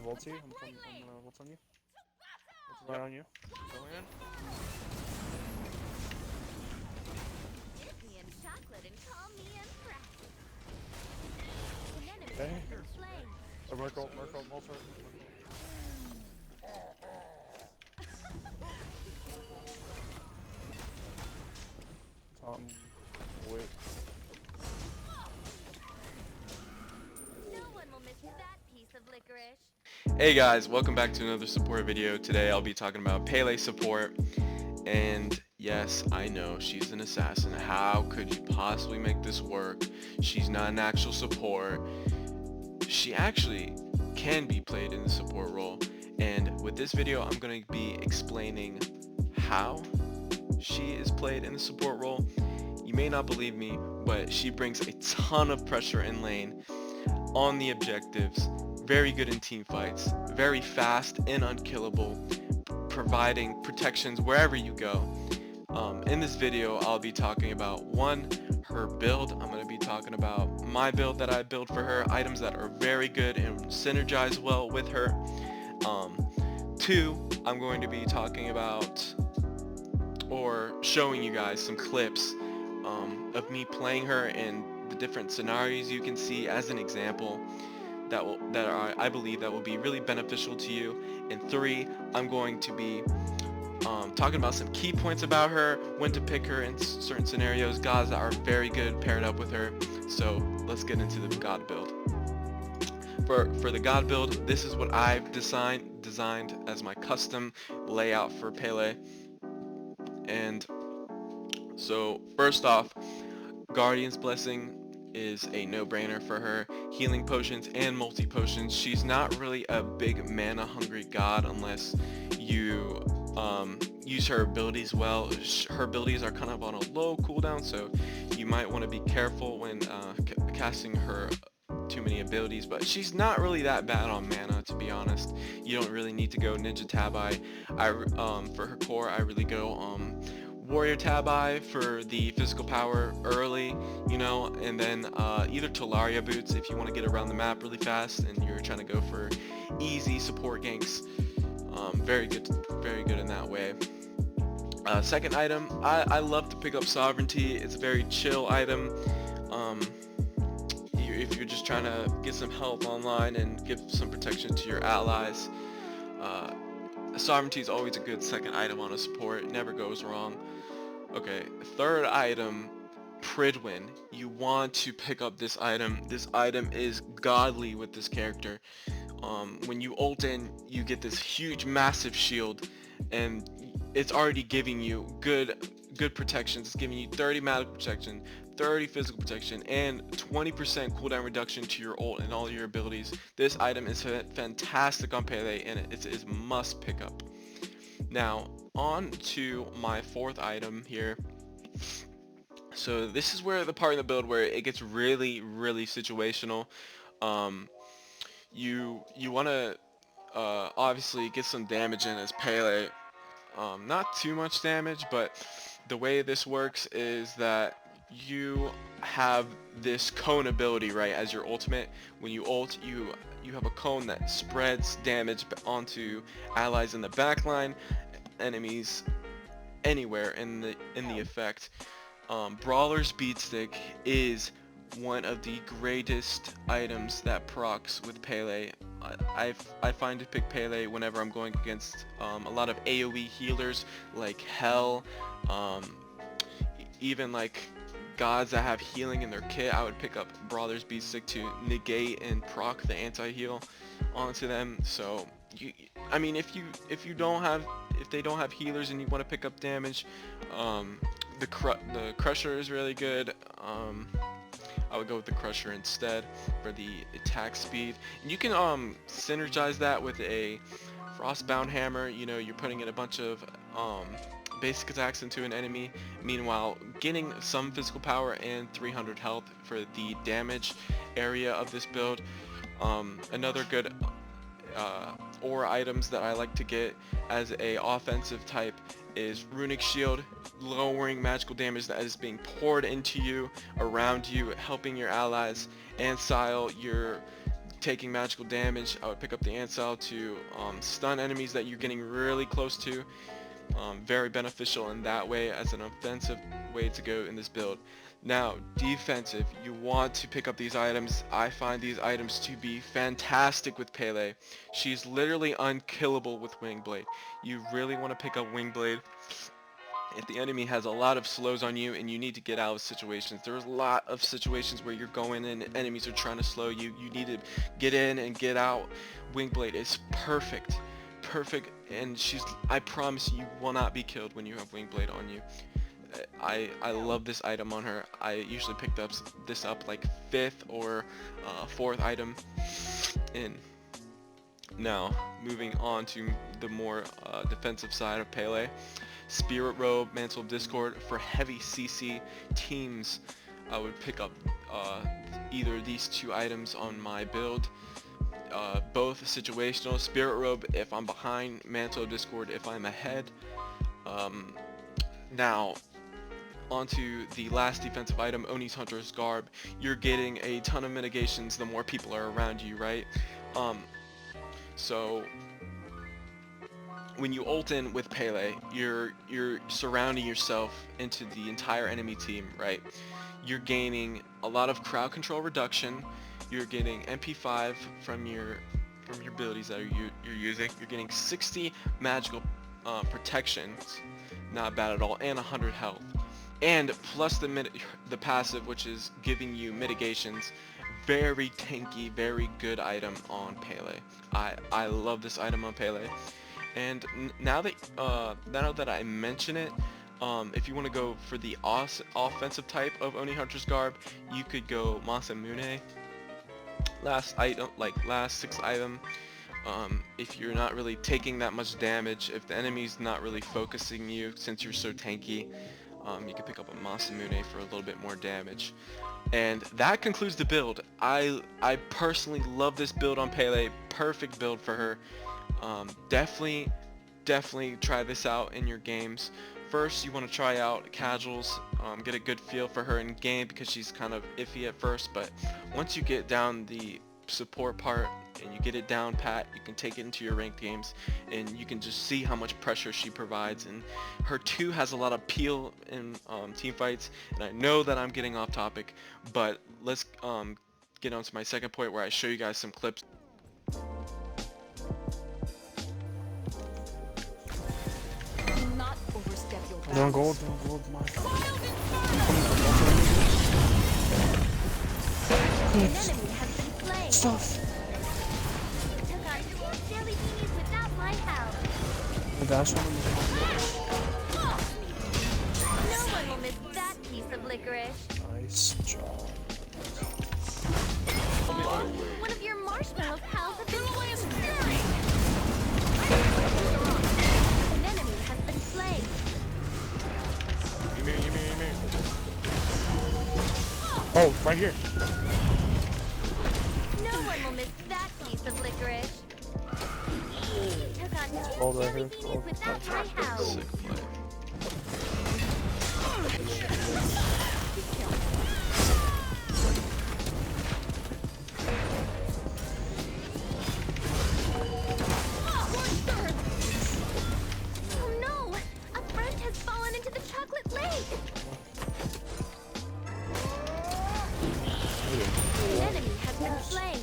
have ulti. I'm gonna ult on you. Ult right Yep. on you. Going in. Dip me in chocolate and call me impressed. An enemy Okay. has been slain. Oh, Merc ult, Merc ult, Says. ult, Merc ult. Tom, wait. No one will miss that piece of licorice. Hey guys, welcome back to another support video. Today I'll be talking about Pele support. And yes, I know she's an assassin. How could you possibly make this work? She's not an actual support. She actually can be played in the support role. And with this video, I'm going to be explaining how she is played in the support role. You may not believe me, but she brings a ton of pressure in lane on the objectives, very good in team fights, very fast and unkillable, providing protections wherever you go. In this video, I'll be talking about one, her build. I'm going to be talking about my build that I build for her, items that are very good and synergize well with her. Two, I'm going to be talking about or showing you guys some clips of me playing her and the different scenarios you can see as an example I believe that will be really beneficial to you. And three, I'm going to be talking about some key points about her, when to pick her in certain scenarios, gods that are very good paired up with her. So let's get into the god build. For the god build, this is what I've designed as my custom layout for Pele. And so first off, Guardian's Blessing is a no-brainer for her. Healing potions and multi-potions. She's not really a big mana hungry god unless you use her abilities well. Her abilities are kind of on a low cooldown, so you might want to be careful when casting her too many abilities, but she's not really that bad on mana, to be honest. You don't really need to go Ninja Tabi. For her core, I really go Warrior Tabi for the physical power early, you know, and then either Talaria boots if you want to get around the map really fast and you're trying to go for easy support ganks. Very good in that way. Second item, I love to pick up Sovereignty. It's a very chill item. If you're just trying to get some health online and give some protection to your allies, Sovereignty is always a good second item on a support. It never goes wrong. Okay, third item, Pridwin. You want to pick up this item. This item is godly with this character. When you ult in, you get this huge, massive shield, and it's already giving you good protections. It's giving you 30 magic protection, 30 physical protection, and 20% cooldown reduction to your ult and all your abilities. This item is fantastic on Pele, and it is must pick up. Now, on to my fourth item here. So this is where the part of the build where it gets really situational. Um, you want to obviously get some damage in as Pele. Not too much damage, but the way this works is that you have this cone ability, right, as your ultimate. When you ult, you have a cone that spreads damage onto allies in the backline, enemies anywhere in the effect. Brawler's Beatstick is one of the greatest items that procs with Pele. I find to pick Pele whenever I'm going against a lot of AoE healers like Hell, even like gods that have healing in their kit. I would pick up Brawler's Beatstick to negate and proc the anti-heal onto them. So I mean, if they don't have healers and you want to pick up damage, the Crusher is really good. I would go with the Crusher instead for the attack speed. And you can synergize that with a Frostbound Hammer. You know, you're putting in a bunch of basic attacks into an enemy, meanwhile getting some physical power and 300 health for the damage area of this build. Another good or items that I like to get as a offensive type is Runic Shield, lowering magical damage that is being poured into you, around you, helping your allies, and Sile, your taking magical damage. I would pick up the Ancel to stun enemies that you're getting really close to. Very beneficial in that way as an offensive way to go in this build. Now, defensive, you want to pick up these items. I find these items to be fantastic with Pele. She's literally unkillable with Wingblade. You really want to pick up Wingblade if the enemy has a lot of slows on you and you need to get out of situations. There's a lot of situations where you're going in and enemies are trying to slow you. You need to get in and get out. Wingblade is perfect. Perfect, and I promise you will not be killed when you have Wingblade on you. I love this item on her. I usually picked up this up like 5th or 4th item. And now moving on to the more defensive side of Pele. Spirit Robe, Mantle of Discord. For heavy CC teams, I would pick up either of these 2 items on my build. Both situational. Spirit Robe if I'm behind, Mantle of Discord if I'm ahead. Now onto the last defensive item, Oni's Hunter's Garb. You're getting a ton of mitigations the more people are around you, right? So when you ult in with Pele, you're surrounding yourself into the entire enemy team, right? You're gaining a lot of crowd control reduction. You're getting MP5 from your abilities that you're using. You're getting 60 magical protections, not bad at all, and 100 health. And plus the passive, which is giving you mitigations. Very tanky, very good item on Pele. I love this item on Pele. And now that I mention it, if you want to go for the offensive type of Oni Hunter's Garb, you could go Masamune. Last 6th item. If you're not really taking that much damage, if the enemy's not really focusing you since you're so tanky, you can pick up a Masamune for a little bit more damage. And that concludes the build. I personally love this build on Pele. Perfect build for her. Definitely try this out in your games. First, you want to try out casuals, get a good feel for her in game because she's kind of iffy at first, but once you get down the support part and you get it down pat, you can take it into your ranked games and you can just see how much pressure she provides. And her 2 has a lot of peel in team fights. And I know that I'm getting off topic, but let's get on to my second point where I show you guys some clips. Don't gold, my. An enemy has been slain. Stuff. Took on 2 jelly beanies without my help. The dash one. No one will miss that piece of licorice. Nice job. One of your marshmallow pals has been slain. An enemy has been slain. Oh, right here. No one will miss that piece of licorice. Took on 2 Hold right jelly here. beanies without my help. Sick play. Oh no! A friend has fallen into the chocolate lake! An enemy has been slain.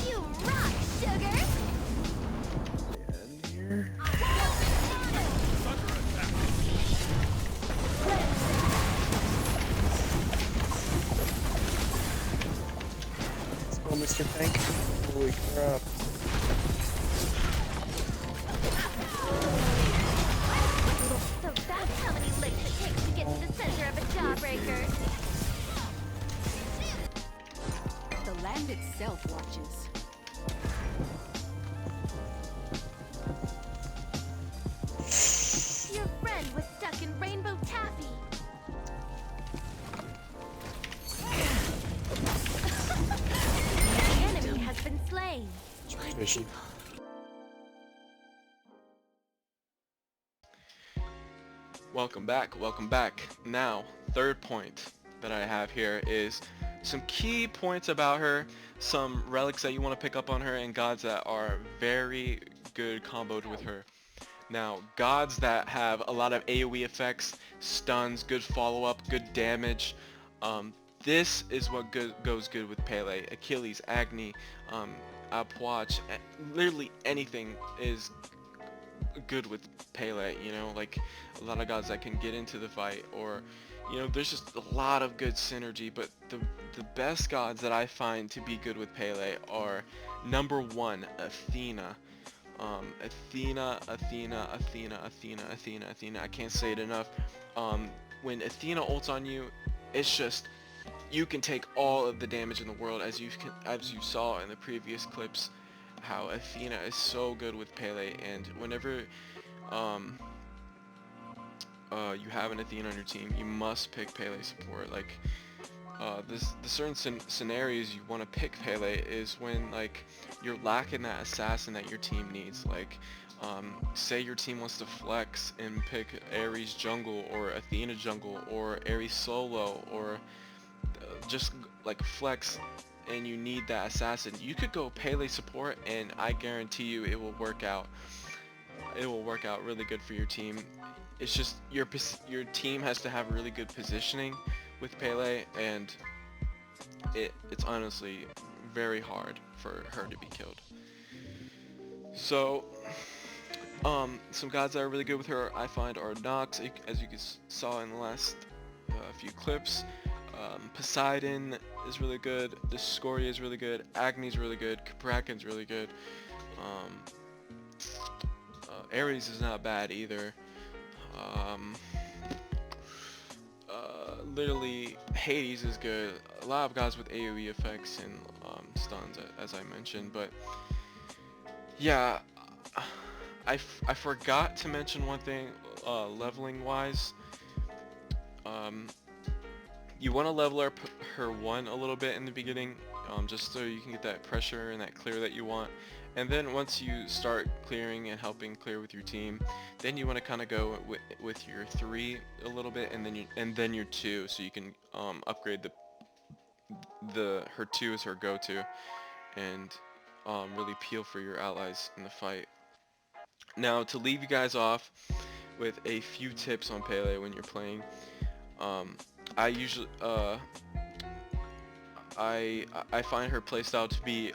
You rock, sugar! And here. Let's go, Mr. Tank. Holy crap. So that's how many licks it takes to get to the center of a jawbreaker. The land itself watches. Your friend was stuck in rainbow taffy. Fishy. Welcome back, welcome back. Now, third point that I have here is some key points about her, some relics that you want to pick up on her, and gods that are very good comboed with her. Now, gods that have a lot of AoE effects, stuns, good follow-up, good damage. This is what goes good with Pele. Achilles, Agni, Apwatch, literally anything is good with Pele, you know, like a lot of gods that can get into the fight, or you know, there's just a lot of good synergy. But the best gods that I find to be good with Pele are number one, Athena. Athena, Athena, Athena, Athena, Athena, Athena. I can't say it enough. When Athena ults on you, it's just you can take all of the damage in the world, as you saw in the previous clips. How Athena is so good with Pele, and whenever you have an Athena on your team, you must pick Pele support. Like the certain scenarios you want to pick Pele is when like you're lacking that assassin that your team needs. Like say your team wants to flex and pick Ares jungle or Athena jungle or Ares solo, or just like flex, and you need that assassin, you could go Pele support, and I guarantee you it will work out. It will work out really good for your team. It's just your team has to have really good positioning with Pele, and it's honestly very hard for her to be killed. So some gods that are really good with her, I find, are Nox, as you saw in the last few clips. Poseidon is really good, Discordia is really good, Agni is really good, Kraken's really good, Ares is not bad either. Literally Hades is good. A lot of guys with AoE effects and stuns, as I mentioned. But yeah, I forgot to mention one thing, leveling wise. You want to level up her 1 a little bit in the beginning, just so you can get that pressure and that clear that you want. And then once you start clearing and helping clear with your team, then you want to kind of go with your 3 a little bit, and then your 2, so you can upgrade her 2 as her go-to, and really peel for your allies in the fight. Now, to leave you guys off with a few tips on Pele when you're playing, I usually I find her playstyle to be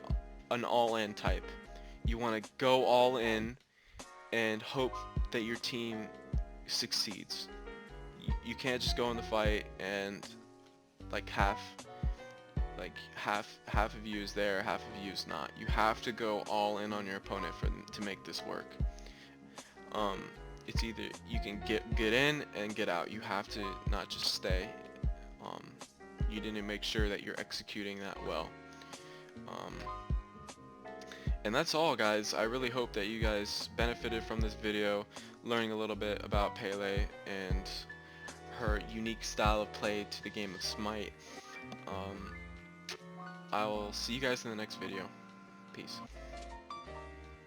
an all-in type. You want to go all in and hope that your team succeeds. You can't just go in the fight and like half of you is there, half of you is not. You have to go all in on your opponent to make this work. It's either you can get in and get out. You have to not just stay. You didn't make sure that you're executing that well. And that's all, guys. I really hope that you guys benefited from this video, learning a little bit about Pele and her unique style of play to the game of Smite. I will see you guys in the next video. Peace.